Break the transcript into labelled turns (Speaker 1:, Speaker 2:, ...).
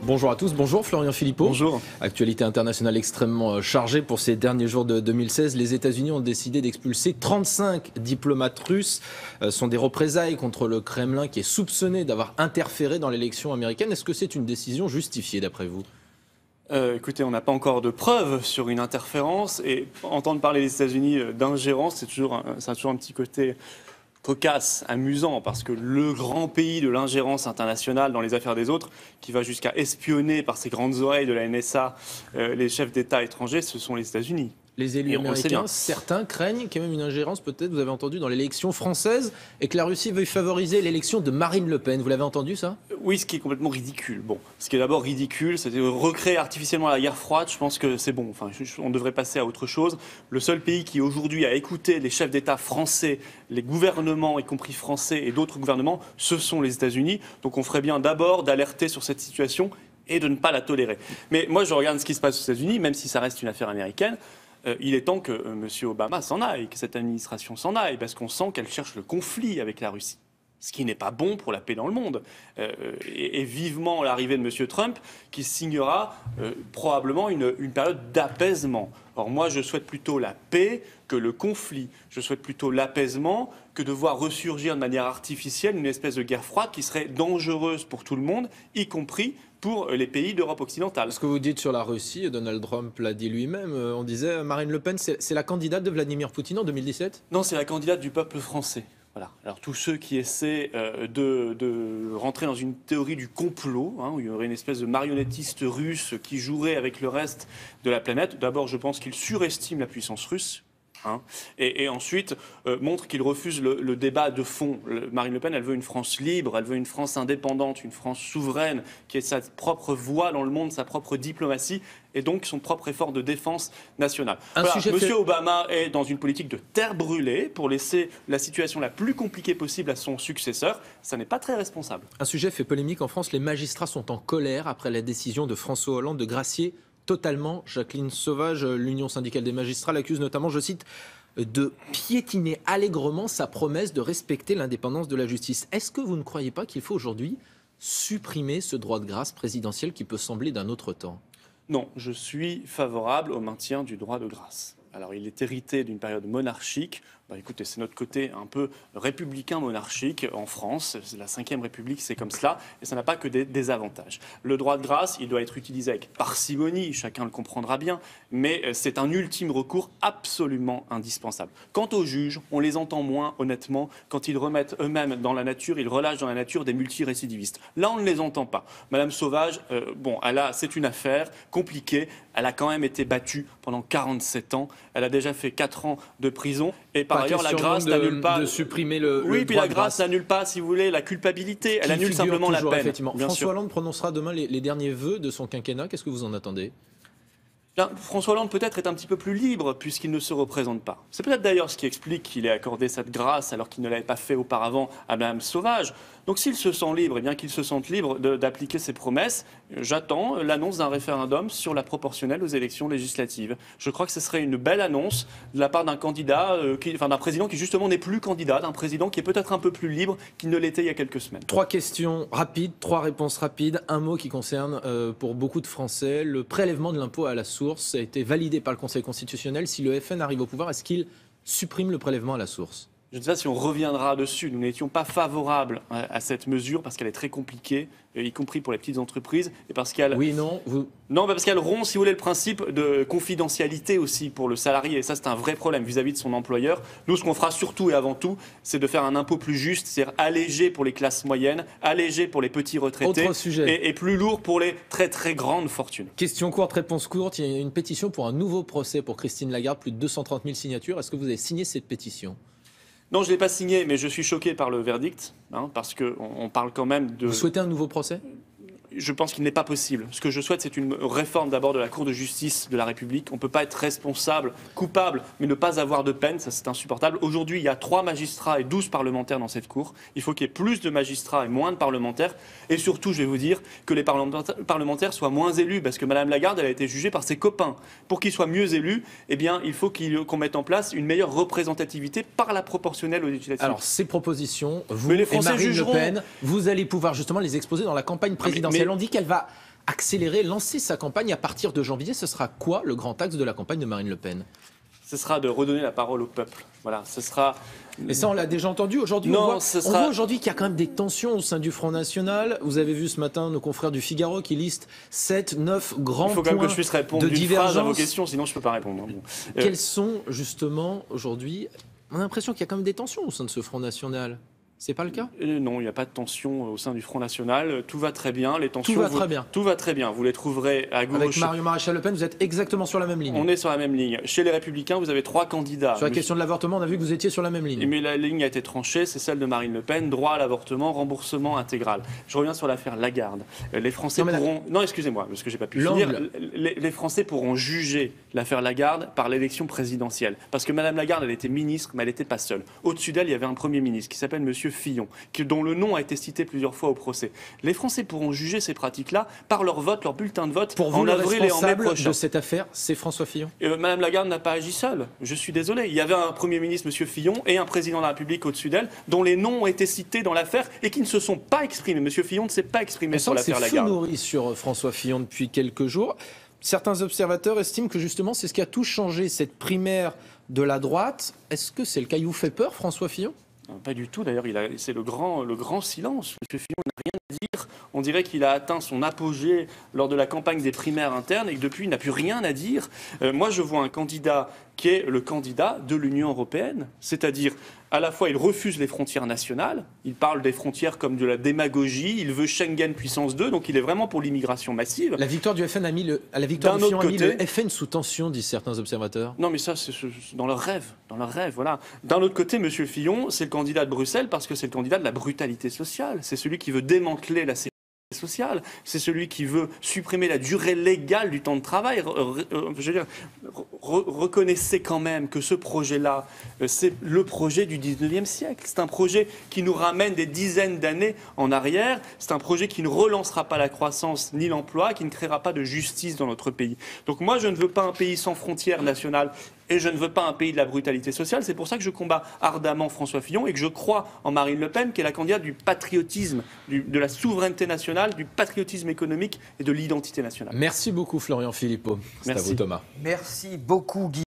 Speaker 1: Bonjour à tous, bonjour Florian Philippot.
Speaker 2: Bonjour.
Speaker 1: Actualité internationale extrêmement chargée pour ces derniers jours de 2016. Les États-Unis ont décidé d'expulser 35 diplomates russes. Ce sont des représailles contre le Kremlin qui est soupçonné d'avoir interféré dans l'élection américaine. Est-ce que c'est une décision justifiée d'après vous ?
Speaker 2: Écoutez, on n'a pas encore de preuves sur une interférence et entendre parler des États-Unis d'ingérence, ça a toujours un petit côté cocasse, amusant, parce que le grand pays de l'ingérence internationale dans les affaires des autres, qui va jusqu'à espionner par ses grandes oreilles de la NSA les chefs d'État étrangers, ce sont les États-Unis.
Speaker 1: Les élus américains, certains craignent qu'il y ait même une ingérence, peut-être, vous avez entendu, dans l'élection française, et que la Russie veuille favoriser l'élection de Marine Le Pen. Vous l'avez entendu, ça ?
Speaker 2: Oui, ce qui est complètement ridicule. Bon, ce qui est d'abord ridicule, c'est de recréer artificiellement la guerre froide. Je pense que c'est bon. Enfin, on devrait passer à autre chose. Le seul pays qui, aujourd'hui, a écouté les chefs d'État français, les gouvernements, y compris français et d'autres gouvernements, ce sont les États-Unis. Donc on ferait bien d'abord d'alerter sur cette situation et de ne pas la tolérer. Mais moi, je regarde ce qui se passe aux États-Unis, même si ça reste une affaire américaine. Il est temps que M. Obama s'en aille, que cette administration s'en aille, parce qu'on sent qu'elle cherche le conflit avec la Russie. Ce qui n'est pas bon pour la paix dans le monde. Et vivement l'arrivée de M. Trump, qui signera probablement une période d'apaisement. Or, moi, je souhaite plutôt la paix que le conflit. Je souhaite plutôt l'apaisement que de voir ressurgir de manière artificielle une espèce de guerre froide qui serait dangereuse pour tout le monde, y compris pour les pays d'Europe occidentale.
Speaker 1: Ce que vous dites sur la Russie, Donald Trump l'a dit lui-même, on disait Marine Le Pen, c'est la candidate de Vladimir Poutine en 2017 ?
Speaker 2: Non, c'est la candidate du peuple français. Voilà. Alors tous ceux qui essaient de rentrer dans une théorie du complot, où il y aurait une espèce de marionnettiste russe qui jouerait avec le reste de la planète, d'abord je pense qu'ils surestiment la puissance russe. Et ensuite, montre qu'il refuse le débat de fond. Marine Le Pen, elle veut une France libre, elle veut une France indépendante, une France souveraine, qui ait sa propre voix dans le monde, sa propre diplomatie, et donc son propre effort de défense nationale. Monsieur Obama est dans une politique de terre brûlée pour laisser la situation la plus compliquée possible à son successeur. Ça n'est pas très responsable.
Speaker 1: Un sujet fait polémique en France. Les magistrats sont en colère après la décision de François Hollande de gracier totalement Jacqueline Sauvage. L'Union syndicale des magistrats l'accuse notamment, je cite, de piétiner allègrement sa promesse de respecter l'indépendance de la justice. Est-ce que vous ne croyez pas qu'il faut aujourd'hui supprimer ce droit de grâce présidentiel qui peut sembler d'un autre temps ?
Speaker 2: Non, je suis favorable au maintien du droit de grâce. Alors, il est hérité d'une période monarchique. Écoutez, c'est notre côté un peu républicain monarchique en France. La Ve République, c'est comme cela, et ça n'a pas que des désavantages. Le droit de grâce, il doit être utilisé avec parcimonie, chacun le comprendra bien, mais c'est un ultime recours absolument indispensable. Quant aux juges, on les entend moins, honnêtement, quand ils remettent eux-mêmes dans la nature, ils relâchent dans la nature des multirécidivistes. Là, on ne les entend pas. Madame Sauvage, c'est une affaire compliquée. Elle a quand même été battue pendant 47 ans. Elle a déjà fait 4 ans de prison. Et par ailleurs, la grâce n'annule pas.
Speaker 1: De supprimer le
Speaker 2: oui, puis
Speaker 1: droit
Speaker 2: la grâce n'annule pas, si vous voulez, la culpabilité. Elle annule simplement la peine.
Speaker 1: François Hollande prononcera demain les derniers vœux de son quinquennat. Qu'est-ce que vous en attendez ?
Speaker 2: François Hollande peut-être est un petit peu plus libre puisqu'il ne se représente pas. C'est peut-être d'ailleurs ce qui explique qu'il ait accordé cette grâce alors qu'il ne l'avait pas fait auparavant à Mme Sauvage. Donc s'il se sent libre, bien qu'il se sente libre d'appliquer ses promesses, j'attends l'annonce d'un référendum sur la proportionnelle aux élections législatives. Je crois que ce serait une belle annonce de la part d'un candidat, d'un président qui justement n'est plus candidat, d'un président qui est peut-être un peu plus libre qu'il ne l'était il y a quelques semaines.
Speaker 1: 3 questions rapides, 3 réponses rapides. Un mot qui concerne pour beaucoup de Français le prélèvement de l'impôt à la source a été validé par le Conseil constitutionnel. Si le FN arrive au pouvoir, est-ce qu'il supprime le prélèvement à la source ?
Speaker 2: Je ne sais pas si on reviendra dessus. Nous n'étions pas favorables à cette mesure parce qu'elle est très compliquée, y compris pour les petites entreprises, et parce qu'elle...
Speaker 1: Oui, non, vous...
Speaker 2: Non, parce qu'elle rompt, si vous voulez, le principe de confidentialité aussi pour le salarié. Et ça, c'est un vrai problème vis-à-vis de son employeur. Nous, ce qu'on fera surtout et avant tout, c'est de faire un impôt plus juste, c'est-à-dire allégé pour les classes moyennes, allégé pour les petits retraités,
Speaker 1: autre sujet.
Speaker 2: Et plus lourd pour les très très grandes fortunes.
Speaker 1: Question courte, réponse courte. Il y a une pétition pour un nouveau procès pour Christine Lagarde, plus de 230 000 signatures. Est-ce que vous avez signé cette pétition ?
Speaker 2: Non, je ne l'ai pas signé, mais je suis choqué par le verdict, parce qu'on parle quand même de...
Speaker 1: Vous souhaitez un nouveau procès ?
Speaker 2: Je pense qu'il n'est pas possible. Ce que je souhaite, c'est une réforme d'abord de la Cour de justice de la République. On ne peut pas être responsable, coupable, mais ne pas avoir de peine, ça c'est insupportable. Aujourd'hui, il y a 3 magistrats et 12 parlementaires dans cette Cour. Il faut qu'il y ait plus de magistrats et moins de parlementaires. Et surtout, je vais vous dire, que les parlementaires soient moins élus, parce que Mme Lagarde, elle a été jugée par ses copains. Pour qu'ils soient mieux élus, eh bien, il faut qu'on mette en place une meilleure représentativité par la proportionnelle aux législatives.
Speaker 1: Alors, ces propositions, vous et Marine Le Pen, vous allez pouvoir justement les exposer dans la campagne présidentielle. On dit qu'elle va accélérer, lancer sa campagne à partir de janvier. Ce sera quoi le grand axe de la campagne de Marine Le Pen?
Speaker 2: Ce sera de redonner la parole au peuple. Voilà, ce sera...
Speaker 1: Et ça, on l'a déjà entendu. Aujourd'hui, on voit aujourd'hui qu'il y a quand même des tensions au sein du Front National. Vous avez vu ce matin nos confrères du Figaro qui listent 7, 9 grands points de divergence.
Speaker 2: Il faut quand même que je puisse répondre d'une phrase à vos questions, sinon je ne peux pas répondre. Bon.
Speaker 1: Quels sont justement aujourd'hui... On a l'impression qu'il y a quand même des tensions au sein de ce Front National. C'est pas le cas?
Speaker 2: Non, il n'y a pas de tension au sein du Front National. Tout va très bien. Les tensions,
Speaker 1: tout va très bien.
Speaker 2: Tout va très bien. Vous les trouverez à gauche.
Speaker 1: Avec Marion Maréchal Le Pen, vous êtes exactement sur la même ligne.
Speaker 2: On est sur la même ligne. Chez les Républicains, vous avez 3 candidats.
Speaker 1: Sur la question de l'avortement, on a vu que vous étiez sur la même ligne.
Speaker 2: Mais la ligne a été tranchée, c'est celle de Marine Le Pen. Droit à l'avortement, remboursement intégral. Je reviens sur l'affaire Lagarde. Les Français pourront... Non, excusez-moi, parce que j'ai pas pu finir. Les Français pourront juger l'affaire Lagarde par l'élection présidentielle. Parce que Madame Lagarde, elle était ministre, mais elle n'était pas seule. Au-dessus d'elle, il y avait un Premier ministre qui s'appelle Monsieur Fillon, dont le nom a été cité plusieurs fois au procès. Les Français pourront juger ces pratiques-là par leur vote, leur bulletin de vote
Speaker 1: en avril et en mai prochain. De cette affaire, c'est François Fillon.
Speaker 2: Madame Lagarde n'a pas agi seule. Je suis désolé. Il y avait un Premier ministre, Monsieur Fillon, et un président de la République au-dessus d'elle, dont les noms ont été cités dans l'affaire et qui ne se sont pas exprimés. Monsieur Fillon ne s'est pas exprimé sur l'affaire Lagarde.
Speaker 1: C'est fou nourri sur François Fillon depuis quelques jours. Certains observateurs estiment que justement c'est ce qui a tout changé, cette primaire de la droite. Est-ce que c'est le cas? Il vous fait peur, François Fillon?
Speaker 2: Pas du tout, d'ailleurs, c'est le grand silence. M. Fillon n'a rien à dire. On dirait qu'il a atteint son apogée lors de la campagne des primaires internes et que depuis, il n'a plus rien à dire. Moi, je vois un candidat qui est le candidat de l'Union européenne, c'est-à-dire à la fois il refuse les frontières nationales, il parle des frontières comme de la démagogie, il veut Schengen puissance 2, donc il est vraiment pour l'immigration massive.
Speaker 1: La victoire du FN a mis le FN sous tension, disent certains observateurs.
Speaker 2: Non mais ça c'est dans leur rêve, voilà. D'un autre côté, M. Fillon, c'est le candidat de Bruxelles parce que c'est le candidat de la brutalité sociale, c'est celui qui veut démanteler la sécurité sociale, c'est celui qui veut supprimer la durée légale du temps de travail. Je veux dire, reconnaissez quand même que ce projet-là, c'est le projet du 19e siècle. C'est un projet qui nous ramène des dizaines d'années en arrière. C'est un projet qui ne relancera pas la croissance ni l'emploi, qui ne créera pas de justice dans notre pays. Donc moi, je ne veux pas un pays sans frontières nationales et je ne veux pas un pays de la brutalité sociale. C'est pour ça que je combats ardemment François Fillon et que je crois en Marine Le Pen, qui est la candidate du patriotisme, de la souveraineté nationale, du patriotisme économique et de l'identité nationale.
Speaker 1: Merci beaucoup Florian Philippot. C'est à vous Thomas.
Speaker 3: Merci beaucoup Guy.